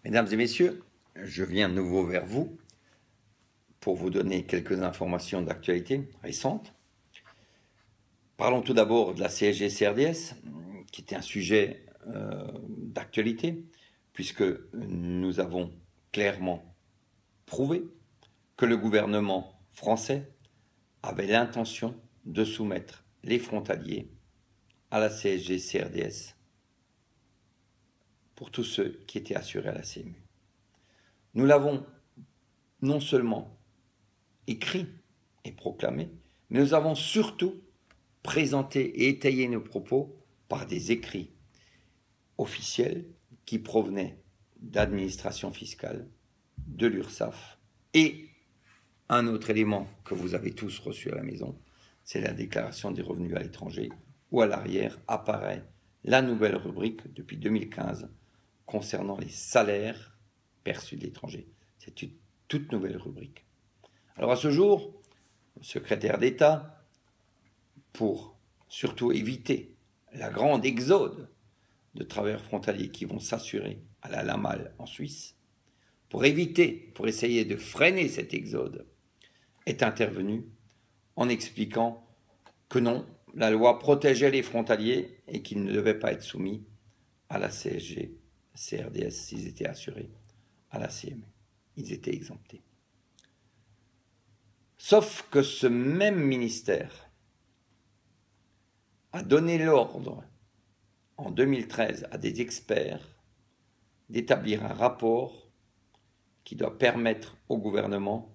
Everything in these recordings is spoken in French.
Mesdames et messieurs, je viens de nouveau vers vous pour vous donner quelques informations d'actualité récentes. Parlons tout d'abord de la CSG-CRDS, qui était un sujet d'actualité, puisque nous avons clairement prouvé que le gouvernement français avait l'intention de soumettre les frontaliers à la CSG-CRDS pour tous ceux qui étaient assurés à la CMU. Nous l'avons non seulement écrit et proclamé, mais nous avons surtout présenté et étayé nos propos par des écrits officiels qui provenaient d'administration fiscale, de l'URSSAF et un autre élément que vous avez tous reçu à la maison, c'est la déclaration des revenus à l'étranger, où à l'arrière apparaît la nouvelle rubrique depuis 2015 concernant les salaires perçus de l'étranger. C'est une toute nouvelle rubrique. Alors à ce jour, le secrétaire d'État, pour surtout éviter la grande exode de travailleurs frontaliers qui vont s'assurer à la Lamal en Suisse, pour essayer de freiner cet exode, est intervenu en expliquant que non, la loi protégeait les frontaliers et qu'ils ne devaient pas être soumis à la CSG-CRDS s'ils étaient assurés à la CMU. Ils étaient exemptés. Sauf que ce même ministère a donné l'ordre en 2013 à des experts d'établir un rapport qui doit permettre au gouvernement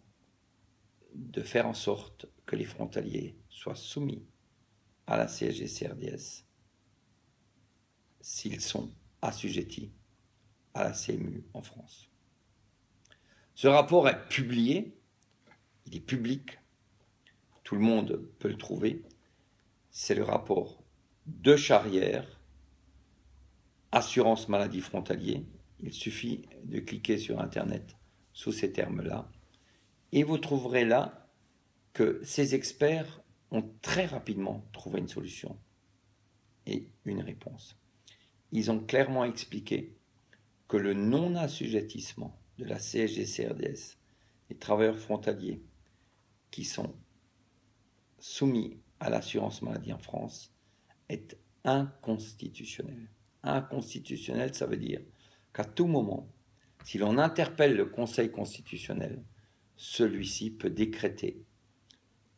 de faire en sorte que les frontaliers soient soumis à la CSG-CRDS s'ils sont assujettis à la CMU en France. Ce rapport est publié, il est public, tout le monde peut le trouver. C'est le rapport de Charrière, assurance maladie frontalier. Il suffit de cliquer sur Internet sous ces termes-là. Et vous trouverez là que ces experts ont très rapidement trouvé une solution et une réponse. Ils ont clairement expliqué que le non-assujettissement de la CSG-CRDS des travailleurs frontaliers qui sont soumis à l'assurance maladie en France est inconstitutionnel. Inconstitutionnel, ça veut dire qu'à tout moment, si l'on interpelle le Conseil constitutionnel, celui-ci peut décréter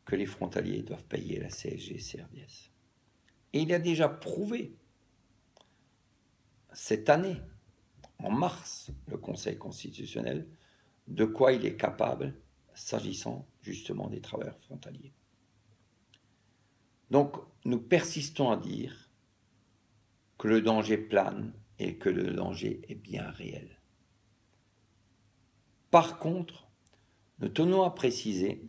que les frontaliers doivent payer la CSG-CRDS. Et il a déjà prouvé cette année, en mars, le Conseil constitutionnel, de quoi il est capable s'agissant justement des travailleurs frontaliers. Donc, nous persistons à dire que le danger plane et que le danger est bien réel. Par contre, nous tenons à préciser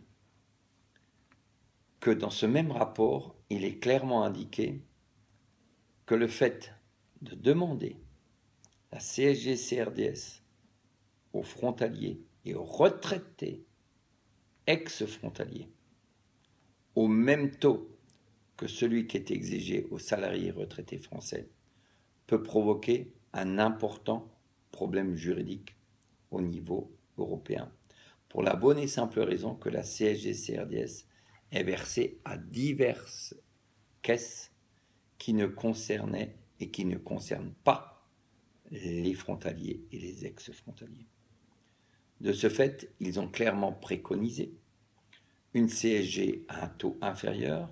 que dans ce même rapport, il est clairement indiqué que le fait de demander la CSG-CRDS aux frontaliers et aux retraités ex-frontaliers au même taux que celui qui est exigé aux salariés retraités français peut provoquer un important problème juridique au niveau européen, pour la bonne et simple raison que la CSG-CRDS est versée à diverses caisses qui ne concernaient et qui ne concernent pas les frontaliers et les ex-frontaliers. De ce fait, ils ont clairement préconisé une CSG à un taux inférieur,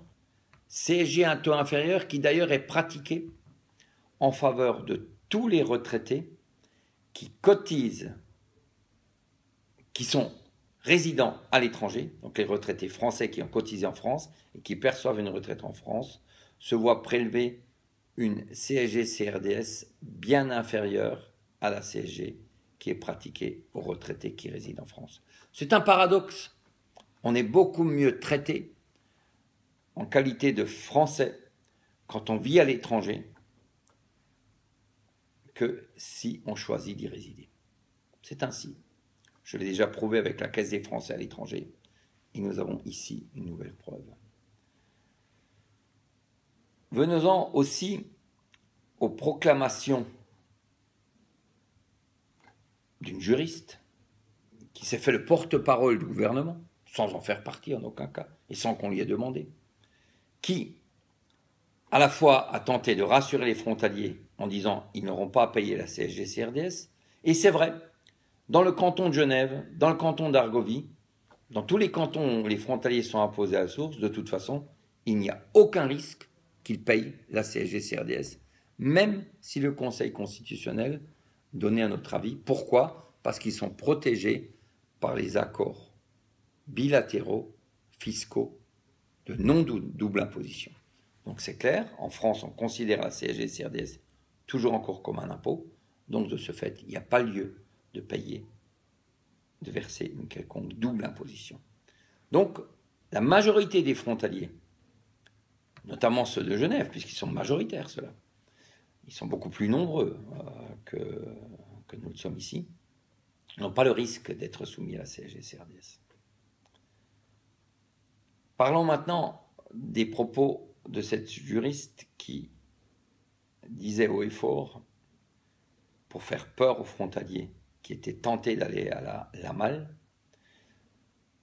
CSG à un taux inférieur qui d'ailleurs est pratiqué en faveur de tous les retraités qui cotisent, qui sont résidents à l'étranger, donc les retraités français qui ont cotisé en France et qui perçoivent une retraite en France, se voient prélever une CSG-CRDS bien inférieure à la CSG qui est pratiquée aux retraités qui résident en France. C'est un paradoxe. On est beaucoup mieux traité en qualité de Français quand on vit à l'étranger que si on choisit d'y résider. C'est ainsi. Je l'ai déjà prouvé avec la Caisse des Français à l'étranger et nous avons ici une nouvelle preuve. Venons-en aussi aux proclamations d'une juriste qui s'est fait le porte-parole du gouvernement, sans en faire partie en aucun cas, et sans qu'on lui ait demandé, qui, à la fois, a tenté de rassurer les frontaliers en disant ils n'auront pas à payer la CSG-CRDS, et c'est vrai, dans le canton de Genève, dans le canton d'Argovie, dans tous les cantons où les frontaliers sont imposés à la source, de toute façon, il n'y a aucun risque qu'ils payent la CSG-CRDS, même si le Conseil constitutionnel donnait un autre avis. Pourquoi ? Parce qu'ils sont protégés par les accords bilatéraux, fiscaux, de non-double imposition. Donc c'est clair, en France, on considère la CSG-CRDS toujours encore comme un impôt, donc de ce fait, il n'y a pas lieu de payer, de verser une quelconque double imposition. Donc, la majorité des frontaliers, notamment ceux de Genève, puisqu'ils sont majoritaires, ceux-là, ils sont beaucoup plus nombreux que nous le sommes ici, n'ont pas le risque d'être soumis à la CSG-CRDS. Parlons maintenant des propos de cette juriste qui disait haut et fort, pour faire peur aux frontaliers qui étaient tentés d'aller à la malle,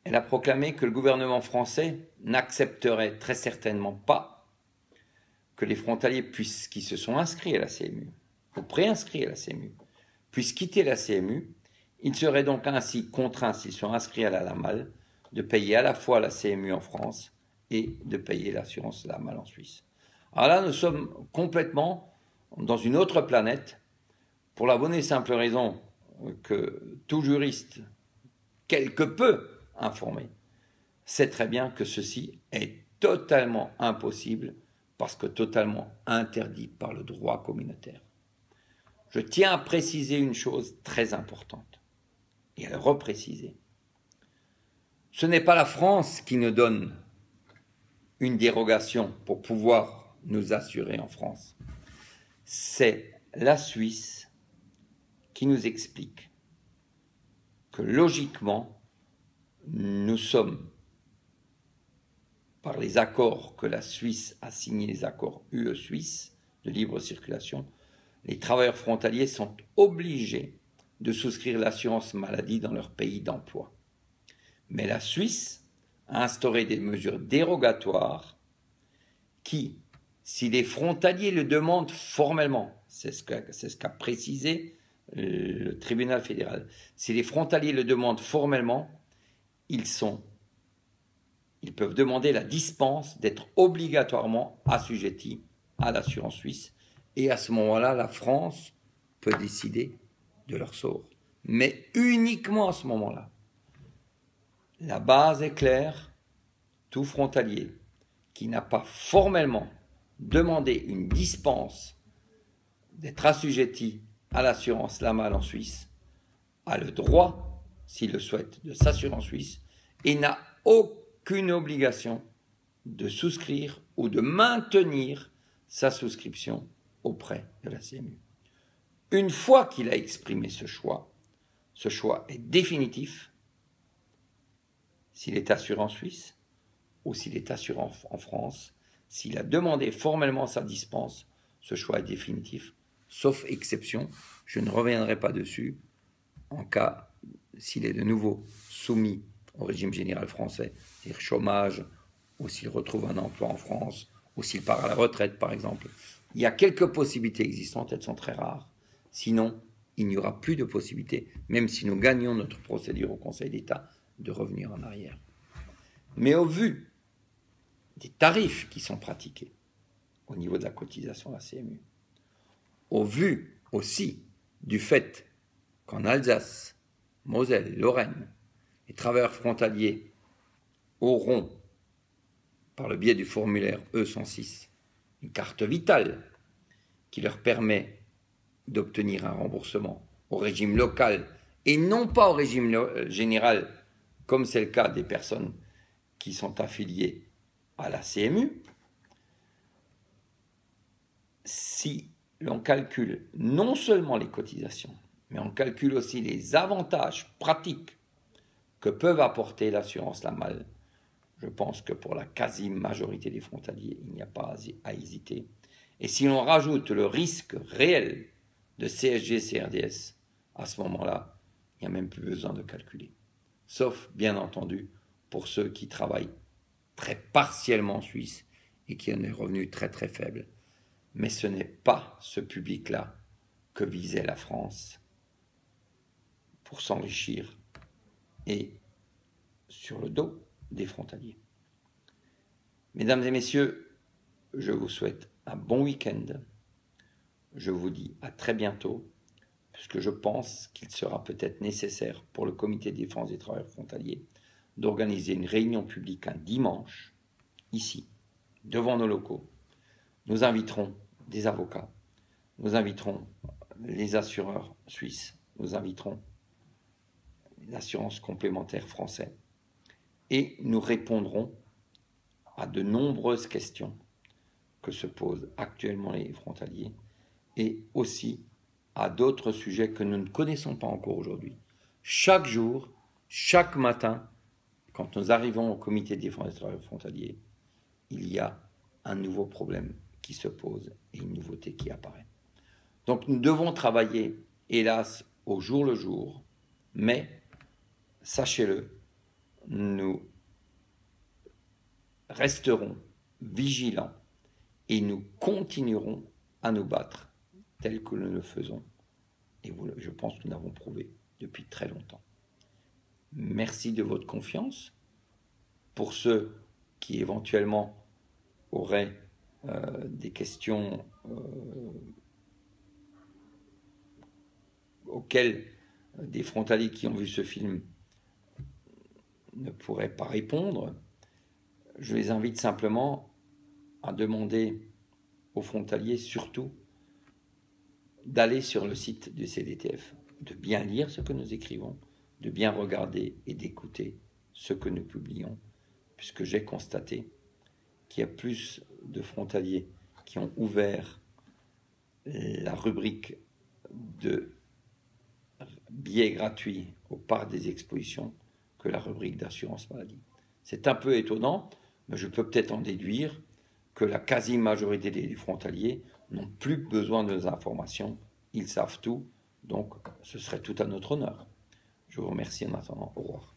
elle a proclamé que le gouvernement français n'accepterait très certainement pas que les frontaliers qui se sont inscrits à la CMU, ou préinscrits à la CMU, puissent quitter la CMU. Ils seraient donc ainsi contraints, s'ils sont inscrits à la malle, de payer à la fois la CMU en France et de payer l'assurance la malle en Suisse. Alors là, nous sommes complètement dans une autre planète, pour la bonne et simple raison que tout juriste, quelque peu informé, sait très bien que ceci est totalement impossible parce que totalement interdit par le droit communautaire. Je tiens à préciser une chose très importante et à le repréciser. Ce n'est pas la France qui nous donne une dérogation pour pouvoir nous assurer en France. C'est la Suisse qui nous explique que logiquement, nous sommes, par les accords que la Suisse a signés, les accords UE-Suisse de libre circulation, les travailleurs frontaliers sont obligés de souscrire l'assurance maladie dans leur pays d'emploi. Mais la Suisse a instauré des mesures dérogatoires qui, si les frontaliers le demandent formellement, c'est ce qu'a précisé le tribunal fédéral, si les frontaliers le demandent formellement, ils peuvent demander la dispense d'être obligatoirement assujettis à l'assurance suisse. Et à ce moment-là, la France peut décider de leur sort. Mais uniquement à ce moment-là. La base est claire, tout frontalier qui n'a pas formellement demandé une dispense d'être assujetti à l'assurance la malle en Suisse a le droit, s'il le souhaite, de s'assurer en Suisse et n'a aucune obligation de souscrire ou de maintenir sa souscription auprès de la CMU. Une fois qu'il a exprimé ce choix est définitif s'il est assuré en Suisse ou s'il est assuré en France. S'il a demandé formellement sa dispense, ce choix est définitif, sauf exception. Je ne reviendrai pas dessus en cas s'il est de nouveau soumis au régime général français, c'est-à-dire chômage, ou s'il retrouve un emploi en France, ou s'il part à la retraite par exemple. Il y a quelques possibilités existantes, elles sont très rares. Sinon, il n'y aura plus de possibilité, même si nous gagnons notre procédure au Conseil d'État, de revenir en arrière. Mais au vu des tarifs qui sont pratiqués au niveau de la cotisation à la CMU, au vu aussi du fait qu'en Alsace, Moselle, Lorraine, les travailleurs frontaliers auront, par le biais du formulaire E106, une carte vitale qui leur permet d'obtenir un remboursement au régime local et non pas au régime général, comme c'est le cas des personnes qui sont affiliées à la CMU. Si l'on calcule non seulement les cotisations, mais on calcule aussi les avantages pratiques que peuvent apporter l'assurance la malle, je pense que pour la quasi-majorité des frontaliers, il n'y a pas à hésiter. Et si l'on rajoute le risque réel de CSG-CRDS, à ce moment-là, Il n'y a même plus besoin de calculer. Sauf, bien entendu, pour ceux qui travaillent très partiellement en Suisse et qui ont des revenus très très faibles. Mais ce n'est pas ce public-là que visait la France pour s'enrichir et sur le dos des frontaliers. Mesdames et messieurs, je vous souhaite un bon week-end. Je vous dis à très bientôt, puisque je pense qu'il sera peut-être nécessaire pour le Comité de défense des travailleurs frontaliers d'organiser une réunion publique un dimanche, ici, devant nos locaux. Nous inviterons des avocats, nous inviterons les assureurs suisses, nous inviterons les assurances complémentaires français et nous répondrons à de nombreuses questions que se posent actuellement les frontaliers et aussi à d'autres sujets que nous ne connaissons pas encore aujourd'hui. Chaque jour, chaque matin, quand nous arrivons au comité de défense des travailleurs frontaliers, il y a un nouveau problème qui se pose et une nouveauté qui apparaît. Donc nous devons travailler, hélas, au jour le jour, mais sachez-le, nous resterons vigilants et nous continuerons à nous battre tel que nous le faisons. Et je pense que nous l'avons prouvé depuis très longtemps. Merci de votre confiance. Pour ceux qui éventuellement auraient des questions auxquelles des frontaliers qui ont vu ce film ne pourraient pas répondre, je les invite simplement à demander aux frontaliers surtout d'aller sur le site du CDTF, de bien lire ce que nous écrivons, de bien regarder et d'écouter ce que nous publions, puisque j'ai constaté qu'il y a plus de frontaliers qui ont ouvert la rubrique de billets gratuits au parc des expositions que la rubrique d'assurance maladie. C'est un peu étonnant, mais je peux peut-être en déduire que la quasi-majorité des frontaliers n'ont plus besoin de nos informations, ils savent tout, donc ce serait tout à notre honneur. Je vous remercie en attendant, au revoir.